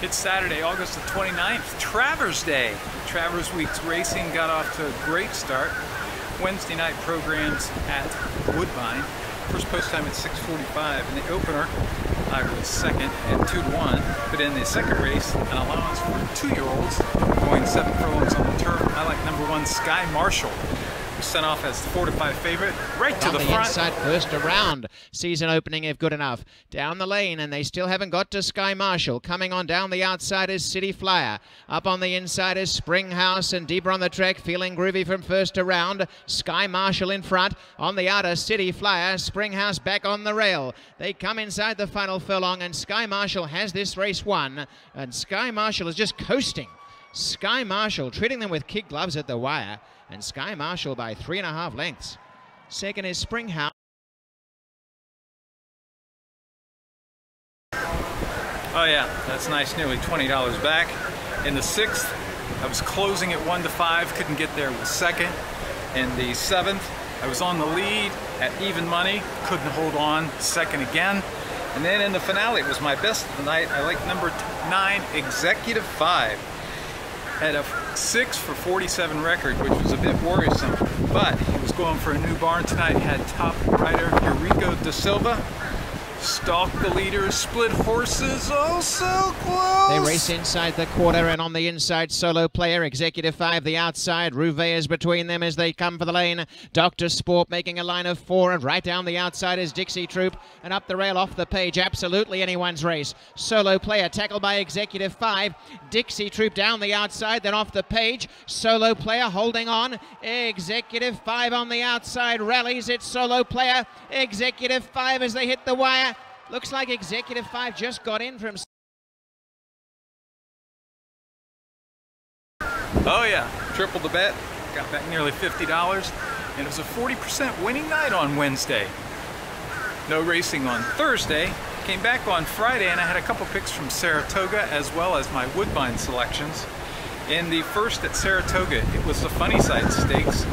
It's Saturday, August the 29th, Travers Day. Travers Week's racing got off to a great start. Wednesday night programs at Woodbine. First post time at 6:45. In the opener, I was second at 2-1. But in the second race, an allowance for 2-year-olds going 7 furlongs on the turf. I like number 1, Sky Marshall. Sent off as the 4-5 favorite, right to the front. Inside first around, season opening if good enough. Down the lane, and they still haven't got to Sky Marshall. Coming on down the outside is City Flyer. Up on the inside is Springhouse, and deeper on the track, feeling groovy from first around. Sky Marshall in front. On the outer, City Flyer. Springhouse back on the rail. They come inside the final furlong, and Sky Marshall has this race won. And Sky Marshall is just coasting. Sky Marshall treating them with kid gloves at the wire. And Sky Marshall by 3.5 lengths. Second is Springhouse. Oh yeah, that's nice, nearly $20 back. In the 6th, I was closing at 1-5, couldn't get there with second. In the 7th, I was on the lead at even money, couldn't hold on, second again. And then in the finale, it was my best of the night. I like number 9, Executive 5. Had a 6 for 47 record, which was a bit worrisome, but he was going for a new barn tonight. Had top rider Eurico Da Silva. Stalked the leaders, split horses, oh so close! They race inside the quarter, and on the inside, Solo Player, Executive 5, the outside. Rouvet is between them as they come for the lane. Dr. Sport making a line of 4, and right down the outside is Dixie Troop, and up the rail off the page, absolutely anyone's race. Solo Player tackled by Executive 5. Dixie Troop down the outside, then off the page. Solo Player holding on. Executive 5 on the outside rallies. It's Solo Player. Executive 5 as they hit the wire. Looks like Executive 5 just got in from... Oh yeah, tripled the bet, got back nearly $50, and it was a 40% winning night on Wednesday. No racing on Thursday, came back on Friday, and I had a couple picks from Saratoga as well as my Woodbine selections. In the first at Saratoga, it was the Funny Side Stakes.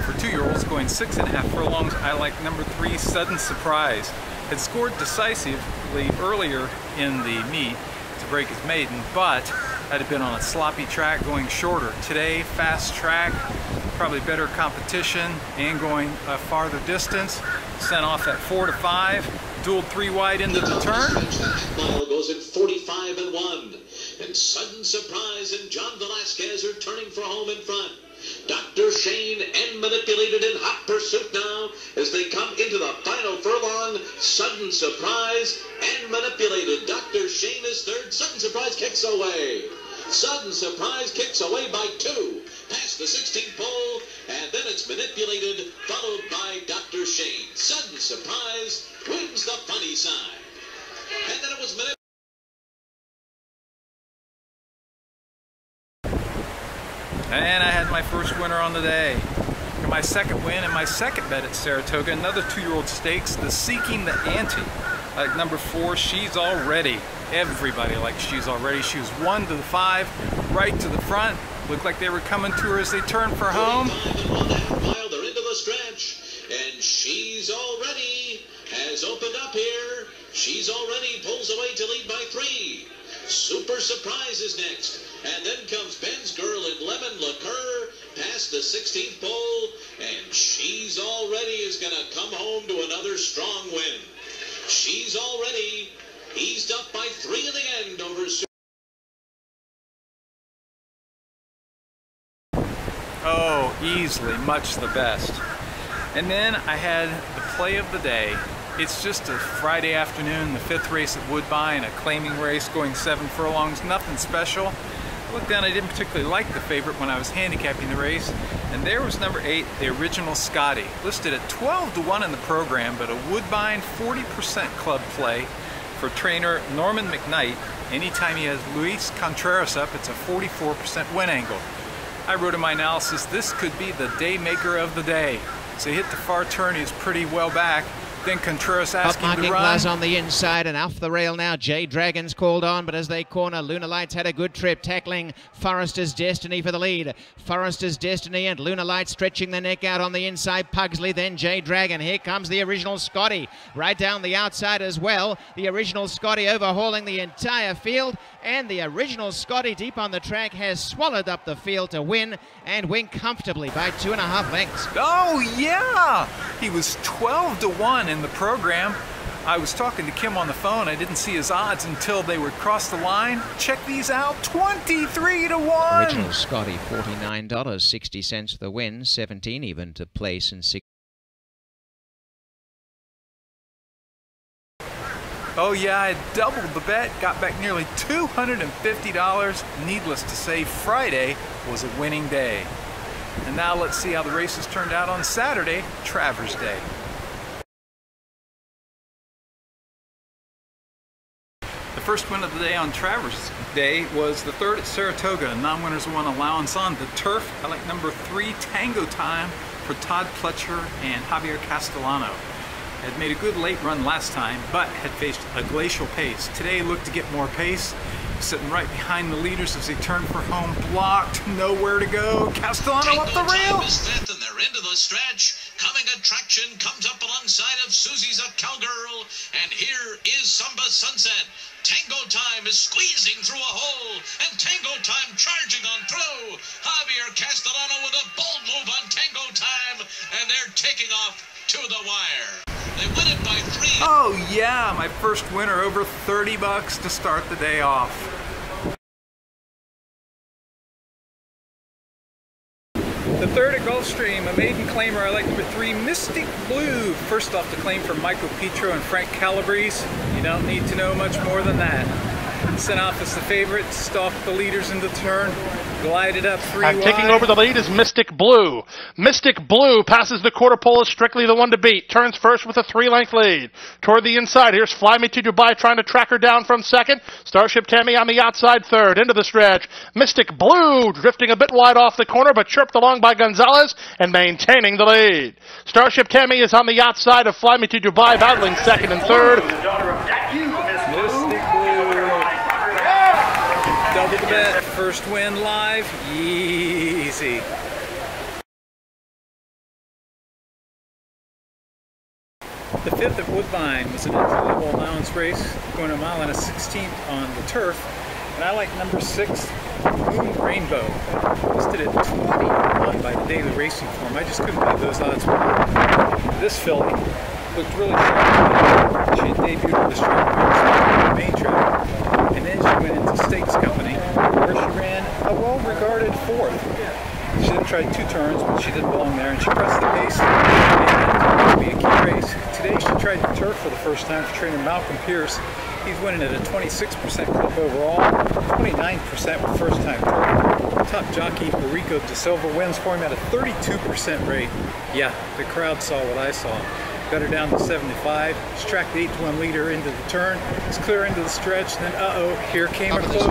For 2-year-olds going 6.5 furlongs, I like number 3, Sudden Surprise. Had scored decisively earlier in the meet to break his maiden, but had been on a sloppy track going shorter. Today, fast track, probably better competition, and going a farther distance. Sent off at 4-5, dueled 3 wide into the turn. Mile goes at 45-1, and Sudden Surprise and John Velasquez are turning for home in front. Dr. Shane and Manipulated in hot pursuit now as they come into the final furlong. Sudden Surprise and Manipulated. Dr. Shane is third. Sudden Surprise kicks away. Sudden Surprise kicks away by 2. Past the 16th pole, and then it's Manipulated, followed by Dr. Shane. Sudden Surprise wins the Funny Side. And then it was Manipulated. And I had my first winner on the day. And my second win and my second bet at Saratoga, another 2-year-old stakes, the Seeking the Ante. Like number 4, She's Already. Everybody likes She's Already. She was 1-5, right to the front. Looked like they were coming to her as they turned for home. 1.5 mile, they're into the stretch. And She's Already has opened up here. She's Already pulls away to lead by 3. Super Surprise is next. And then comes Ben's Girl and Lemon Liqueur past the 16th pole. And She's Already is going to come home to another strong win. She's Already eased up by 3 in the end over Super. Oh, easily, much the best. And then I had the play of the day. It's just a Friday afternoon, the 5th race at Woodbine, a claiming race going 7 furlongs, nothing special. I looked down, I didn't particularly like the favorite when I was handicapping the race, and there was number 8, the Original Scotty, listed at 12-1 in the program, but a Woodbine 40% club play for trainer Norman McKnight. Anytime he has Luis Contreras up, it's a 44% win angle. I wrote in my analysis, this could be the day maker of the day. So he hit the far turn, he was pretty well back, Then Contreras Top asking marking to run. class on the inside and off the rail now. Jade Dragon's called on, but as they corner, Lunar Lights had a good trip, tackling Forrester's Destiny for the lead. Forrester's Destiny and Lunar Lights stretching the neck out on the inside. Pugsley, then Jade Dragon. Here comes the Original Scotty right down the outside as well. The Original Scotty overhauling the entire field, and the Original Scotty deep on the track has swallowed up the field to win, and win comfortably by 2.5 lengths. Oh yeah, he was 12 to 1 in the program. I was talking to Kim on the phone. I didn't see his odds until they would cross the line. Check these out, 23 to 1. Original Scotty, $49.60 for the win, 17 even to place, and 6. Oh yeah, I doubled the bet, got back nearly $250. Needless to say, Friday was a winning day. And now let's see how the races turned out on Saturday, Travers Day. The first win of the day on Travers Day was the third at Saratoga. Non-winners won allowance on the turf. I like number 3, Tango Time, for Todd Pletcher and Javier Castellano. Had made a good late run last time, but had faced a glacial pace. Today looked to get more pace. Sitting right behind the leaders as they turn for home, blocked, nowhere to go. Castellano up the rail. Is fifth, and they're into the stretch. Coming attraction comes up alongside of Susie's a Cowgirl, and here is Samba Sunset. Tango Time is squeezing through a hole, and Tango Time charging on through. Javier Castellano with a bold move on Tango Time, and they're taking off to the wire. They win it by 3. Oh yeah, my first winner, over 30 bucks to start the day off. The third at Gulfstream, a maiden claimer. I like number 3, Mystic Blue. First off the claim from Michael Petro and Frank Calabrese. You don't need to know much more than that. Sent off as the favorite, stalked the leaders into the turn, glided up 3 wide. Taking over the lead is Mystic Blue. Mystic Blue passes the quarter pole, is strictly the one to beat. Turns first with a 3-length lead. Toward the inside, here's Fly Me to Dubai trying to track her down from second. Starship Tammy on the outside third. Into the stretch. Mystic Blue drifting a bit wide off the corner, but chirped along by Gonzalez and maintaining the lead. Starship Tammy is on the outside of Fly Me to Dubai, battling second and third. Mystic Blue. Double the bet, first win live, easy. The fifth at Woodbine was an entry-level allowance race, going 1 1/16 on the turf, and I like number 6, Moon Rainbow. Listed at 20 by the daily racing form. I just couldn't believe those odds were. This filly looked really sharp. She had debuted with the straight main track, and then she went into Stakes Company, where she ran a well-regarded 4th. She didn't try 2 turns, but she did belong there, and she pressed the pace, and it would be a key race. Today she tried the turf for the first time for trainer Malcolm Pierce. He's winning at a 26% clip overall, 29% with first-time turf. Top jockey Rico De Silva wins for him at a 32% rate. Yeah, the crowd saw what I saw. Got her down to 75. She tracked the 8-to-1 leader into the turn. It's clear into the stretch. Then, here came a closer.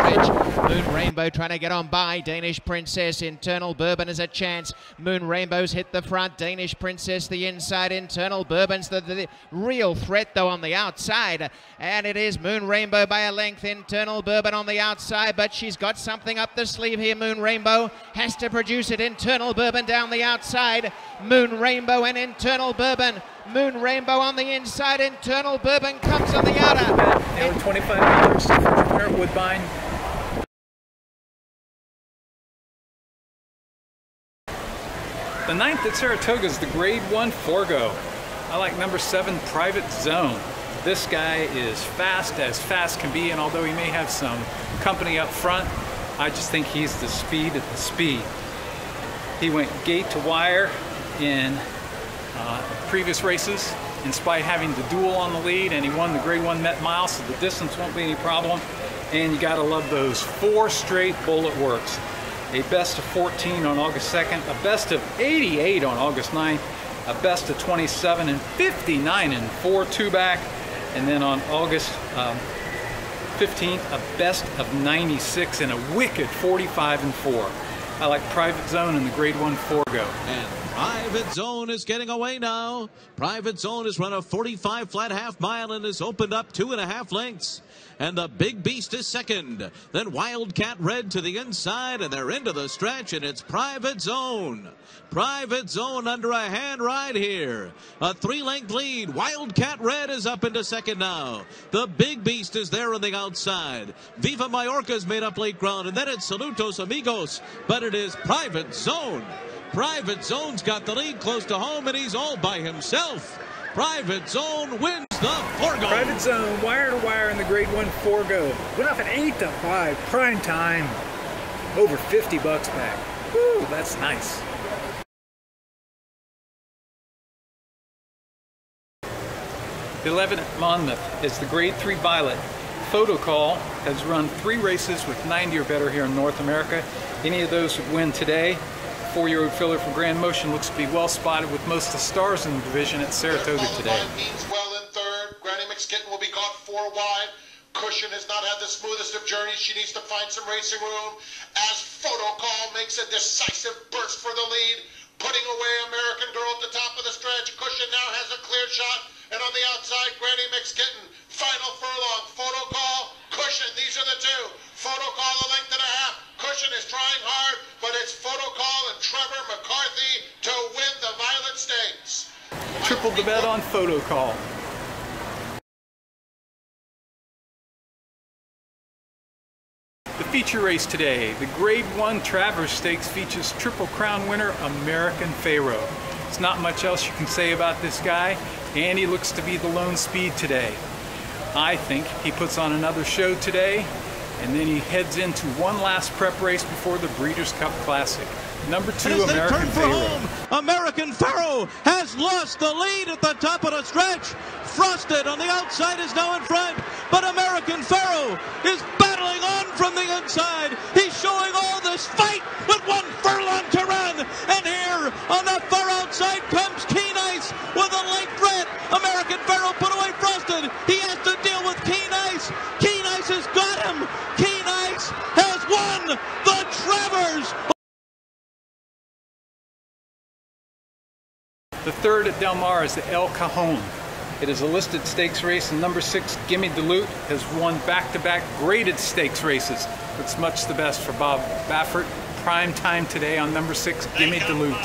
Moon Rainbow trying to get on by Danish Princess. Internal Bourbon is a chance. Moon Rainbow's hit the front. Danish Princess the inside. Internal Bourbon's the real threat though on the outside. And it is Moon Rainbow by a length. Internal Bourbon on the outside, but she's got something up the sleeve here. Moon Rainbow has to produce it. Internal Bourbon down the outside. Moon Rainbow and Internal Bourbon. Moon Rainbow on the inside, Internal Bourbon comes on the outer. Nearly $25 to first winner at Woodbine. The 9th at Saratoga is the Grade 1 Forgo. I like number 7, Private Zone. This guy is fast as fast can be, and although he may have some company up front, I just think he's the speed at the speed. He went gate to wire in previous races, in spite of having the duel on the lead, and he won the Grade 1 Met Mile, so the distance won't be any problem. And you gotta love those 4 straight bullet works. A best of 14 on August 2nd, a best of 88 on August 9th, a best of 27 and 59 and 4 2-back, and then on August 15th, a best of 96 and a wicked 45 and 4. I like Private Zone in the Grade 1 Forgo. And Private Zone is getting away now. Private Zone has run a 45 flat half mile and has opened up 2.5 lengths. And the Big Beast is second. Then Wildcat Red to the inside, and they're into the stretch, and it's Private Zone. Private Zone under a hand ride here. A 3-length lead. Wildcat Red is up into second now. The Big Beast is there on the outside. Viva Mallorca's made up late ground, and then it's Saludos Amigos, but it is Private Zone. Private Zone's got the lead close to home, and he's all by himself. Private Zone wins the Forgo. Private Zone, wire to wire in the Grade 1 Forgo. Went off at 8-5, prime time. Over $50 back. Woo, that's nice. The 11 at Monmouth is the Grade 3 Violet. Photo Call has run 3 races with 90 or better here in North America. Any of those would win today. 4-year-old filler from Grand Motion looks to be well spotted with most of the stars in the division at Saratoga today. Means well in third. Granny McSkitten will be caught 4 wide. Cushion has not had the smoothest of journeys. She needs to find some racing room as Photo Call makes a decisive burst for the lead, putting away American Girl at the top of the stretch. Cushion now has a clear shot, and on the outside, Granny McSkitten. Final furlong, Photo Call, Cushion. These are the two. Photo Call a length and a half. Cushion is trying hard, but it's Photo Call and Trevor McCarthy to win the Violet Stakes. Tripled the bet on Photo Call. The feature race today, the Grade 1 Travers Stakes, features Triple Crown winner American Pharaoh. There's not much else you can say about this guy, and he looks to be the lone speed today. I think he puts on another show today, and then he heads into one last prep race before the Breeders' Cup Classic. Number 2, American Pharaoh. American Pharaoh has lost the lead at the top of the stretch. Frosted on the outside is now in front, but American Pharaoh is battling on from the inside. He's showing all this fight with 1 furlong to run, and here on the far outside comes Keen Ice with a late threat. American Pharaoh put away Frosted. He has to deal with Keen Ice. Keen Ice has got him. Keen Ice has won the Travers. The 3rd at Del Mar is the El Cajon. It is a listed stakes race, and number 6, Gimme Duluth, has won back-to-back graded stakes races. It's much the best for Bob Baffert. Prime time today on number 6, Gimme Duluth.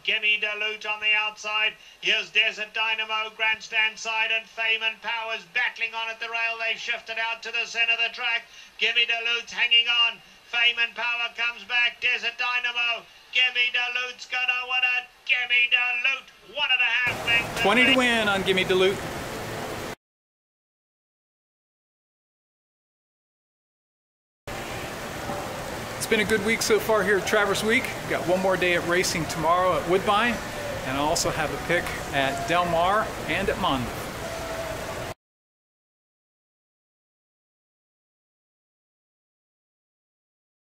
Gimme Duluth on the outside. Here's Desert Dynamo, grandstand side, and Fame and Powers battling on at the rail. They've shifted out to the center of the track. Gimme Duluth hanging on. Fame and Power comes back. Desert Dynamo. Gimme Duluth's gonna win it. Gimme Duluth, 1.5 lengths. 20 to win on Gimme Duluth. It's been a good week so far here at Travers Week. We've got one more day of racing tomorrow at Woodbine, and I also have a pick at Del Mar and at Monmouth.